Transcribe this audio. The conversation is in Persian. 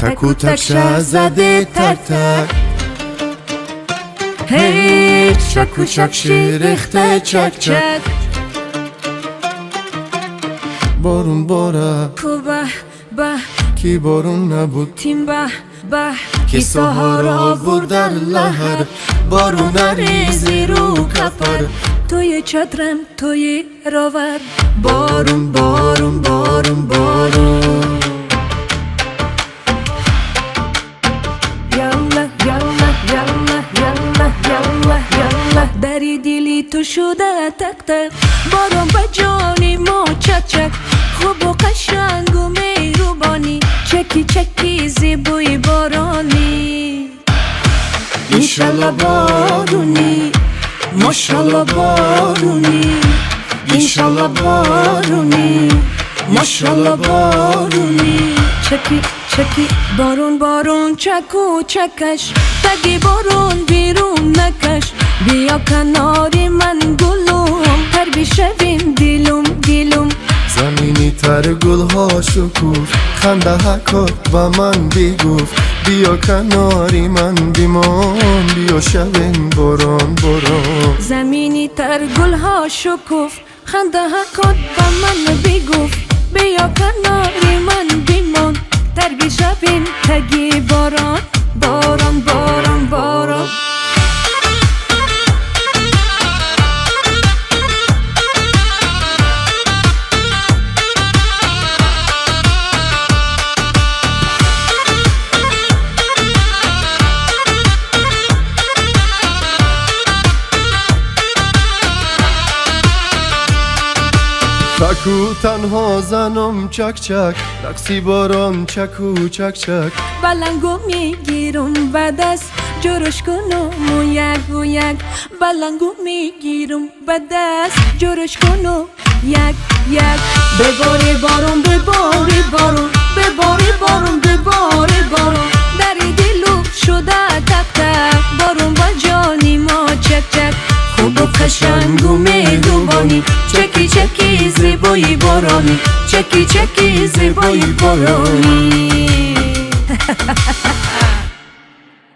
تک و تک شهزاده تک تک هی چک و چک ریخته چک چک بارون باره کو به به کی بارون نبود تیم به به کی سهارا بود در لحر بارون ریزی رو کفر توی چترم توی راور بارون بارون بارون بارون یالا یالا یالا یالا یالا یالا دری دیلی تو شده تک تک بارون به جانی ما چک چک خوب و قشنگ و مهربانی چکی چکی زیبوی بارانی انشالله بارونی ماشالله بارونی انشالله بارونی ماشالله بارونی چکی چکی بارون بارون چکو چکش تگی بارون بیرون نکش بیا کناری من گلوم پر بشویم دیلوم دیلوم زمینی تر گل ها شکوف خنده حکات با من بیگفت بیا کناری من بیمان بیا شوین باران باران زمینی تر گل ها شکوف خنده حکات با من بیگفت بیا کناری من بیمان تر بشویم تگی باران باران باران باران چکو تنها زنم چک چک رقصی باران چکو چک چک بلنگو میگیرم به دست جورش کنم و یک و یک بلنگو میگیرم به دست جورش کنم یک یک بباری بارون بباری بارون بباری بارون بباری بارون در دلو شده تک تک بارون با جانی ما چک چک خوب و قشنگ و مهربانی چکی چکی زیبایی بارانی چکی چکی زیبایی بارانی